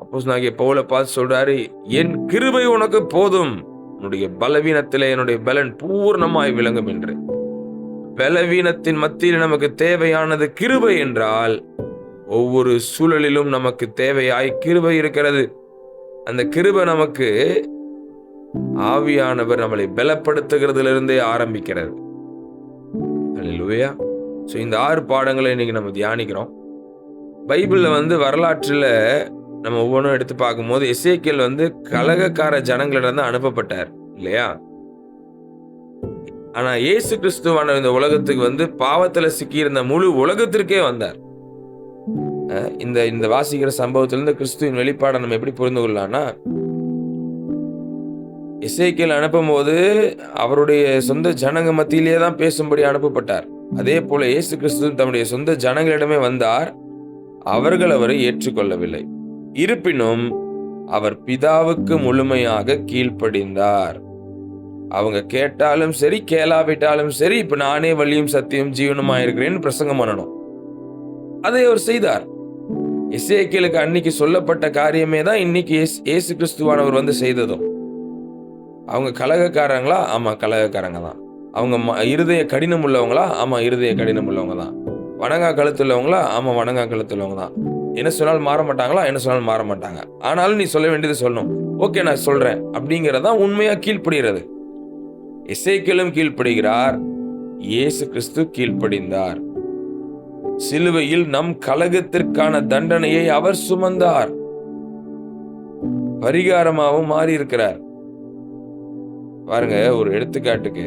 அப்போஸ்தலனாகிய பவுலை பார்த்து சொல்றாரு, என் கிருபை உனக்கு போதும், உன்னுடைய பலவீனத்திலே என்னுடைய பலன் பூர்ணமாய் விளங்கும் என்று. பலவீனத்தின் மத்தியில் நமக்கு தேவையானது கிருபை என்றால், ஒவ்வொரு சூழலிலும் நமக்கு தேவையாய் கிருபை இருக்கிறது. அந்த கிருபை நமக்கு ஆவியானவர் நம்மளை பலப்படுத்துகிறதிலிருந்தே ஆரம்பிக்கிறது. அல்லேலூயா. சோ இந்த 6 பாடங்களை இன்னைக்கு நம்ம தியானிக்கிறோம். பைபிள்ல வந்து வரலாற்றுல நம்ம ஒவ்வொன்றும் எடுத்து பார்க்கும்போது, எசேக்கியேல் வந்து கலகக்கார ஜனங்களிடம் அனுப்பப்பட்டார் இல்லையா? ஆனா இயேசு கிறிஸ்துவான இந்த உலகத்துக்கு வந்து பாவத்துல சிக்கியிருந்த முழு உலகத்திற்கே வந்தார். இந்த வாசிக்கிற சம்பவத்திலிருந்து கிறிஸ்துவின் வெளிப்பாடை நம்ம எப்படி புரிந்து கொள்ளலாம்னா, எசேக்கியேல் அனுப்பும்போது அவருடைய சொந்த ஜனங்க மத்தியிலே தான் பேசும்படி அனுப்பப்பட்டார். அதே போல இயேசு கிறிஸ்து தம்முடைய சொந்த ஜனங்களிடமே வந்தார். அவர்கள் அவரை ஏற்றுக்கொள்ளவில்லை. இருப்பினும் அவர் பிதாவுக்கு முழுமையாக கீழ்ப்படிந்தார். அவங்க கேட்டாலும் சரி, கேளாவிட்டாலும் சரி, இப்ப நானே வழியும் சத்தியம் ஜீவனுமா இருக்கிறேன்னு பிரசங்கம் பண்ணணும். அதை அவர் செய்தார். எசேக்கியேலுக்கு அன்னைக்கு சொல்லப்பட்ட காரியமே தான் இன்னைக்கு இயேசு கிறிஸ்துவானவர் வந்து செய்ததும். அவங்க கலகக்காரங்களா? ஆமா, கலகக்காரங்க தான். அவங்க இருதய கடினம் உள்ளவங்களா? ஆமா, இருதய கடினம் உள்ளவங்க தான். வணங்கா கழுத்து உள்ளவங்களா? ஆமா, வணங்கா கழுத்து உள்ளவங்க தான். என்ன சொன்னாலும் மாற மாட்டாங்களா? என்ன சொன்னாலும் மாற மாட்டாங்க. ஆனாலும் நீ சொல்ல வேண்டியது சொல்லணும். ஓகே, நான் சொல்றேன் அப்படிங்கறதான் உண்மையா கீழ்ப்படுகிறது. எசேக்கியேலும் கீழ்ப்படுகிறார், இயேசு கிறிஸ்து கீழ்ப்படிந்தார். சிலுவையில் நம் கலகத்திற்கான தண்டனையை அவர் சுமந்தார். பரிகாரமாகவும் மாறி இருக்கிறார். பாருங்க, ஒரு எடுத்துக்காட்டுக்கு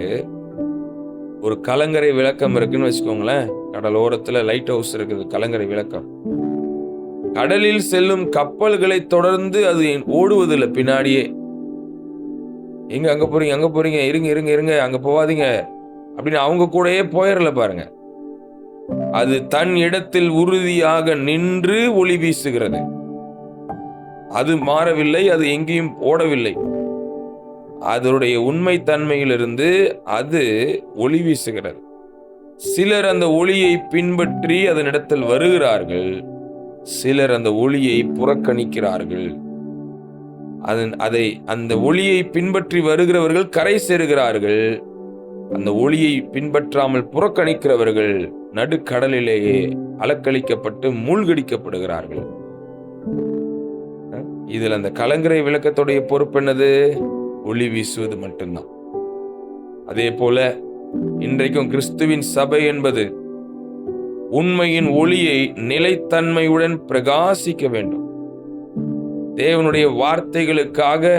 ஒரு கலங்கரை விளக்கம் இருக்குன்னு வச்சுக்கோங்களேன். கடலோரத்துல லைட் ஹவுஸ் இருக்குது, கலங்கரை விளக்கம். கடலில் செல்லும் கப்பல்களை தொடர்ந்து அது ஓடுவதில்லை பின்னாடியே. எங்க அங்க போறீங்க, அங்க போறீங்க, இருங்க இருங்க இருங்க, அங்க போவாதீங்க அப்படின்னு அவங்க கூடயே போயிடல பாருங்க. அது தன் இடத்தில் உறுதியாக நின்று ஒளி வீசுகிறது. அது மாறவில்லை, அது எங்கேயும் ஓடவில்லை. அதனுடைய உண்மை தன்மையிலிருந்து அது ஒளி வீசுகிறது. சிலர் அந்த ஒளியை பின்பற்றி அதனிடத்தில் வருகிறார்கள், சிலர் அந்த ஒளியை புறக்கணிக்கிறார்கள். அந்த ஒளியை பின்பற்றி வருகிறவர்கள் கரை சேருகிறார்கள். அந்த ஒளியை பின்பற்றாமல் புறக்கணிக்கிறவர்கள் நடுக்கடலிலேயே அலக்களிக்கப்பட்டு மூழ்கடிக்கப்படுகிறார்கள். இதில் அந்த கலங்கரை விளக்கத்துடைய பொறுப்பு என்னது? ஒளி வீசுவது மட்டும்தான். அதே போல இன்றைக்கும் கிறிஸ்துவின் சபை என்பது உண்மையின் ஒளியை நிலைத்தன்மையுடன் பிரகாசிக்க வேண்டும். தேவனுடைய வார்த்தைகளுக்காக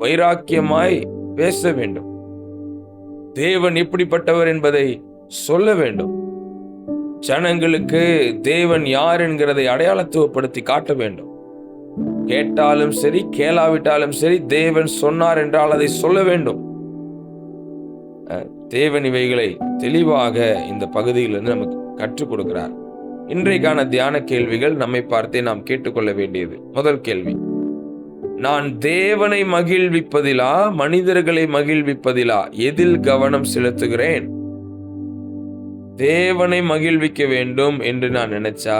வைராக்கியமாய் பேச வேண்டும். தேவன் எப்படிப்பட்டவர் என்பதை சொல்ல வேண்டும். ஜனங்களுக்கு தேவன் யார் என்கிறதை அடையாளத்துவப்படுத்தி காட்ட வேண்டும். கேட்டாலும் சரி, கேளாவிட்டாலும் சரி, தேவன் சொன்னார் என்றால் அதை சொல்ல வேண்டும். தேவன் இவைகளை தெளிவாக இந்த பகுதியிலிருந்து நமக்கு கற்றுக் கொடுக்கிறார். இன்றைக்கான தியான கேள்விகள் நம்மை பார்த்தே நாம் கேட்டுக்கொள்ள வேண்டியது. முதல் கேள்வி, நான் தேவனை மகிழ்விப்பதிலா மனிதர்களை மகிழ்விப்பதிலா எதில் கவனம் செலுத்துகிறேன்? தேவனை மகிழ்விக்க வேண்டும் என்று நான் நினைச்சா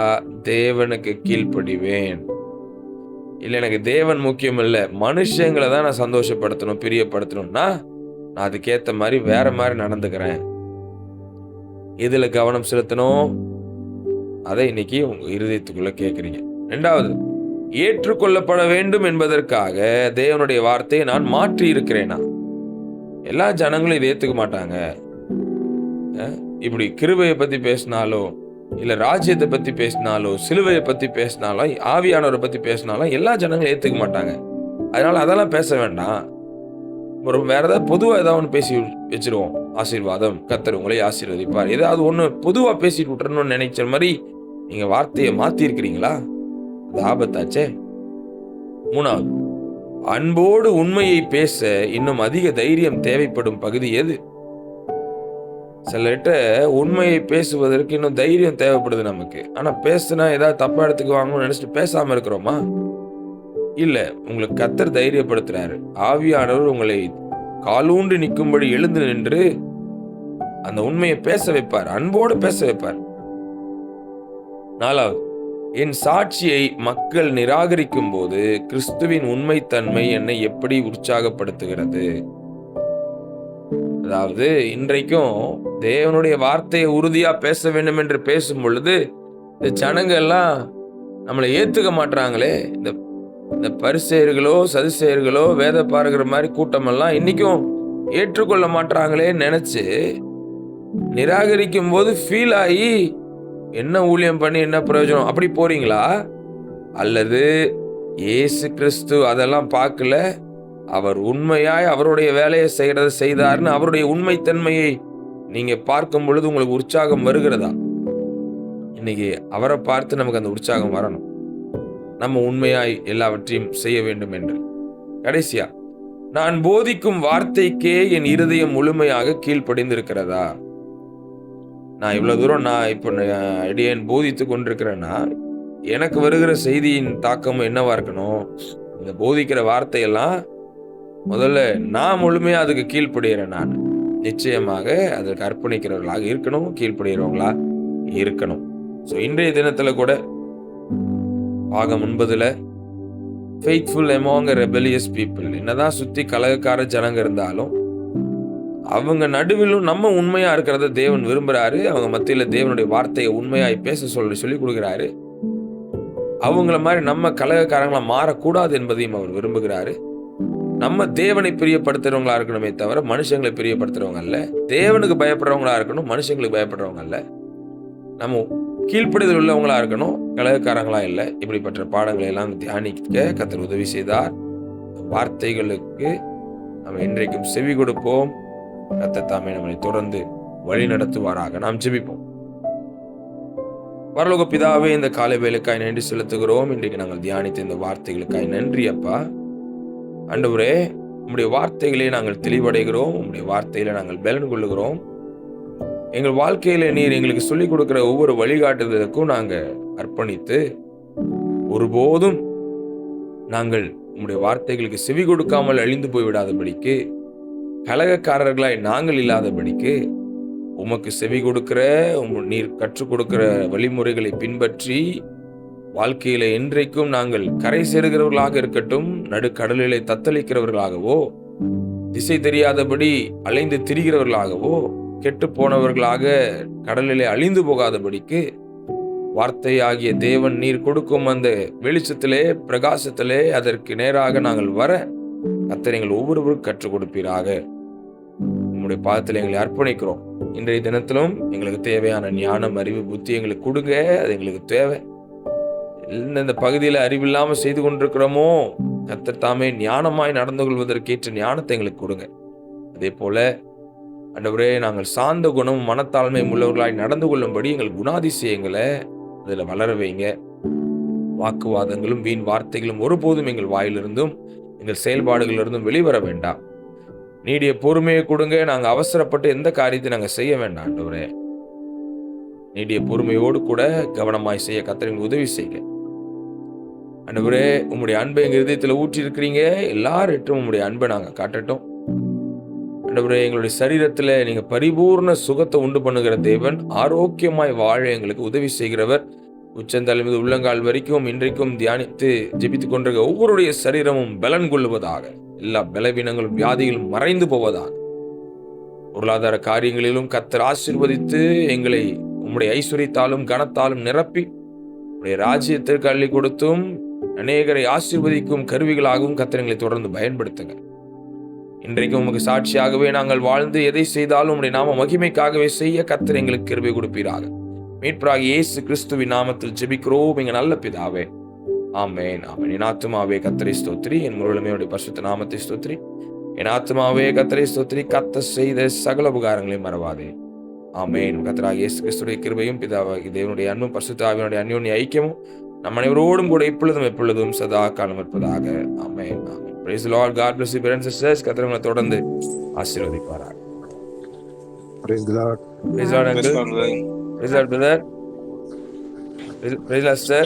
தேவனுக்கு கீழ்ப்படிவேன். இல்ல, எனக்கு தேவன் முக்கியம் இல்ல, மனுஷங்களை தான் நான் சந்தோஷப்படுத்தணும், பிரியப்படுத்தணும்னா நான் அதுக்கேத்த மாதிரி வேற மாதிரி நடந்துக்கிறேன். எதுல கவனம் செலுத்தணும்? அதை இன்னைக்கு உங்க இருதயத்துக்குள்ள கேட்கிறீங்க. இரண்டாவது, ஏற்றுக்கொள்ளப்பட வேண்டும் என்பதற்காக தேவனுடைய வார்த்தையை நான் மாற்றி இருக்கிறேனா? எல்லா ஜனங்களும் இதை ஏத்துக்க மாட்டாங்க. இப்படி கிருபையை பத்தி பேசினாலோ, இல்ல ராஜ்யத்தை பத்தி பேசினாலோ, சிலுவையை பத்தி பேசினாலும், ஆவியானவரை பத்தி பேசினாலும் எல்லா ஜனங்களும் ஏத்துக்க மாட்டாங்க. அதனால அதெல்லாம் பேச வேண்டாம். வேற ஏதாவது பொதுவா ஏதாவது ஒன்று பேசி வச்சிருவோம். ஆசீர்வாதம், கர்த்தர் உங்களை ஆசீர்வதிப்பார், ஏதாவது ஒண்ணு பொதுவா பேசிட்டு விட்டுறணும்னு நினைச்ச மாதிரி நீங்க வார்த்தையை மாத்தி இருக்கிறீங்களா? அது ஆபத்தாச்சே. மூணாவது, அன்போடு உண்மையை பேச இன்னும் அதிக தைரியம் தேவைப்படும் பகுதி எது? சிலர்கிட்ட உண்மையை பேசுவதற்கு இன்னும் தைரியம் தேவைப்படுது நமக்கு. ஆனா பேசுனா ஏதாவது தப்பா எடுத்துக்குவாங்கன்னு நினைச்சிட்டு பேசாம இருக்கிறோமா? இல்ல, உங்களுக்கு கர்த்தர் தைரியப்படுத்துறாரு. ஆவியானவர் உங்களை காலூன்றி நிற்கும்படி எழுந்து நின்று அந்த உண்மையை பேச வைப்பார், அன்போடு பேச வைப்பார். நாலாவது, என் சாட்சியை மக்கள் நிராகரிக்கும் போது கிறிஸ்துவின் உண்மைத்தன்மை என்னை எப்படி உற்சாகப்படுத்துகிறது? அதாவது இன்றைக்கும் தேவனுடைய வார்த்தையை உறுதியா பேச வேண்டும் என்று பேசும் பொழுது இந்த ஜனங்க எல்லாம் நம்மளை ஏத்துக்க மாட்டாங்களே. இந்த பரிசேயர்களோ சதுசேயர்களோ வேத பாருகிற மாதிரி கூட்டம் எல்லாம் இன்னைக்கும் ஏற்றுக்கொள்ள மாட்டாங்களே நினைச்சு நிராகரிக்கும் போது ஃபீல் ஆகி என்ன ஊழியம் பண்ணி என்ன பிரயோஜனம் அப்படி போறீங்களா? அல்லது இயேசு கிறிஸ்து அதெல்லாம் பார்க்கல, அவர் உண்மையாய் அவருடைய வேலையை செய்தார்னு அவருடைய உண்மைத்தன்மையை நீங்க பார்க்கும் பொழுது உங்களுக்கு உற்சாகம் வருகிறதா? இன்னைக்கு அவரை பார்த்து நமக்கு அந்த உற்சாகம் வரணும், நம்ம உண்மையாய் எல்லாவற்றையும் செய்ய வேண்டும் என்று. கடைசியா, நான் போதிக்கும் வார்த்தைக்கே என் இருதயம் முழுமையாக கீழ்ப்படிந்திருக்கிறதா? நான் இவ்வளவு தூரம் இப்போ அடியேன் போதித்து கொண்டிருக்கிறேன்னா, எனக்கு வருகிற செய்தியின் தாக்கம் என்னவா இருக்கணும்? இந்த போதிக்கிற வார்த்தையெல்லாம் முதல்ல நான் முழுமையா அதுக்கு கீழ்ப்படுகிறேன். நான் நிச்சயமாக அதற்கு அர்ப்பணிக்கிறவர்களாக இருக்கணும், கீழ்ப்படுகிறவங்களா இருக்கணும். ஸோ இன்றைய தினத்துல கூட பாகம் 9ல ஃபெய்த்ஃபுல் அமாங் ரெபெலியஸ் பீப்புள், என்னதான் சுத்தி கலகக்கார ஜனங்க இருந்தாலும் அவங்க நடுவிலும் நம்ம உண்மையா இருக்கிறத தேவன் விரும்புறாரு. அவங்க மத்தியில தேவனுடைய வார்த்தையை உண்மையாய் பேச சொல்லி கொடுக்கிறாரு. அவங்கள மாதிரி நம்ம கலகக்காரங்களா மாறக்கூடாது என்பதையும் அவர் விரும்புகிறாரு. நம்ம தேவனை பிரியப்படுத்துறவங்களா இருக்கணுமே தவிர மனுஷங்களை பிரியப்படுத்துறவங்க அல்ல. தேவனுக்கு பயப்படுறவங்களா இருக்கணும், மனுஷங்களுக்கு பயப்படுறவங்க அல்ல. நம்ம கீழ்ப்படிதல் உள்ளவங்களா இருக்கணும், கலகக்காரங்களா இல்லை. இப்படிப்பட்ட பாடங்களை எல்லாம் தியானிக்க கர்த்தர் உதவி செய்தார். வார்த்தைகளுக்கு நம்ம இன்றைக்கும் செவி கொடுப்போம். கர்த்தர் தாமே நம்மை தொடர்ந்து வழி நடத்துவாராக. நாம் ஜெபிப்போம். பரலோக பிதாவே, இந்த காலை வேளைக்காய் நன்றி செலுத்துகிறோம். இன்றைக்கு நாங்கள் தியானித்த இந்த வார்த்தைகளுக்காய் நன்றி அப்பா. ஆண்டவரே, உம்முடைய வார்த்தைகளே நாங்கள் தெளிவடைகிறோம். உம்முடைய வார்த்தையில நாங்கள் பலன் கொள்ளுகிறோம். எங்கள் வாழ்க்கையில நீர் எங்களுக்கு சொல்லிக் கொடுக்கிற ஒவ்வொரு வழிகாட்டுதலுக்கும் நாங்கள் அர்ப்பணித்து ஒருபோதும் நாங்கள் உம்முடைய வார்த்தைகளுக்கு செவி கொடுக்காமல் அழிந்து போய்விடாதபடிக்கு, கலகக்காரர்களாய் நாங்கள் இல்லாதபடிக்கு, உமக்கு செவி கொடுக்கிற நீர் கற்றுக் கொடுக்கிற வழிமுறைகளை பின்பற்றி வாழ்க்கையில என்றைக்கும் நாங்கள் கரை சேருகிறவர்களாக இருக்கட்டும், நடுக்கடலிலே தத்தளிக்கிறவர்களாகவோ, திசை தெரியாதபடி அலைந்து திரிகிறவர்களாகவோ, கெட்டு போனவர்களாக கடலிலே அழிந்து போகாதபடிக்கு, வார்த்தையாகிய தேவன் நீர் கொடுக்கும் அந்த வெளிச்சத்திலே பிரகாசத்திலே அதற்கு நேராக நாங்கள் வர கர்த்தர் எங்கள் ஒவ்வொருவரும் கற்றுக் கொடுப்பீராக. உம்முடைய பாதத்தில் எங்களை அர்ப்பணிக்கிறோம். இன்றைய தினத்திலும் எங்களுக்கு தேவையான ஞானம், அறிவு, புத்தி எங்களுக்கு கொடுங்க. அது எங்களுக்கு தேவை. இந்த பகுதியில் அறிவில்லாம செய்து கொண்டிருக்கிறோமோ, கர்த்தர் தாமே ஞானமாய் நடந்து கொள்வதற்கேற்ற ஞானத்தை எங்களுக்கு கொடுங்க. அதே போல ஆண்டவரே, நாங்கள் சார்ந்த குணம், மனத்தாழ்மை உள்ளவர்களாய் நடந்து கொள்ளும்படி எங்கள் குணாதிசயங்களை அதில் வளர வைங்க. வாக்குவாதங்களும் வீண் வார்த்தைகளும் ஒருபோதும் எங்கள் வாயிலிருந்தும் எங்கள் செயல்பாடுகளிலிருந்தும் வெளிவர வேண்டாம். நீடிய பொறுமையை கொடுங்க. நாங்கள் அவசரப்பட்டு எந்த காரியத்தை நாங்கள் செய்ய வேண்டாம். ஆண்டவரே, நீடிய பொறுமையோடு கூட கவனமாய் செய்ய கர்த்தர் உதவி செய்யுங்க. ஆண்டவரே, உம்முடைய அன்பை எங்கள் இதயத்தில் ஊற்றி இருக்கிறீங்க. எல்லார்ட்டும் உம்முடைய அன்பை நாங்கள் காட்டட்டும். ஆண்டவரே, எங்களுடைய சரீரத்தில் நீங்க பரிபூர்ண சுகத்தை உண்டு பண்ணுகிற தேவன், ஆரோக்கியமாய் வாழ எங்களுக்கு உதவி செய்கிறவர். உச்சந்தலை மீது உள்ளங்கால் வரைக்கும் இன்றைக்கும் தியானித்து ஜெபித்துக் கொண்டிருக்க ஒவ்வொருடைய சரீரமும் பலன் கொள்வதாக, எல்லா பலவீனங்களும் வியாதிகளும் மறைந்து போவதாக, பொருளாதார காரியங்களிலும் கர்த்தர் ஆசீர்வதித்து எங்களை உம்முடைய ஐஸ்வரியத்தாலும் கனத்தாலும் நிரப்பி உம்முடைய ராஜ்யத்திற்கு அள்ளி கொடுத்தும் அநேகரை ஆசீர்வதிக்கும் கருவிகளாகவும் கர்த்தர் எங்களை தொடர்ந்து பயன்படுத்துங்க. இன்றைக்கு உமக்கு சாட்சியாகவே நாங்கள் வாழ்ந்து எதை செய்தாலும் உம்முடைய நாம மகிமைக்காகவே செய்ய கர்த்தர் எங்களுக்கு கிருபை கொடுப்பீராக. மீட்பராகிய இயேசு கிறிஸ்துவின் நாமத்தில் ஜெபிக்கிறோம் எங்கள் நல்ல பிதாவே. ஆமென், ஆமென். என் ஆத்துமாவே கர்த்தரை ஸ்தோத்திரி, என் முழுமையோட பரிசுத்த நாமத்தை ஸ்தோத்திரி. என் ஆத்துமாவே கர்த்தரை ஸ்தோத்திரி, கர்த்தர் செய்த சகல உபகாரங்களையும் மறவாதே. ஆமென். கர்த்தராகிய இயேசு கிறிஸ்துவின் கிருபையும் பிதாவாகிய தேவனுடைய அன்பும் பரிசுத்த ஆவியானுடைய அந்யோன்ய ஐக்கியமும் நம் அனைவரோடும் கூட இப்பொழுதும் எப்பொழுதும் சதா காலம் இருப்பதாக. ஆமென், ஆமென். Praise the Lord. God bless you, parents and sisters. கர்த்தர் உங்களை தொடர்ந்து ஆசீர்வதிப்பாராக. Praise the Lord. Praise the Lord, uncle. Praise the Lord, brother. Praise the Lord, sister.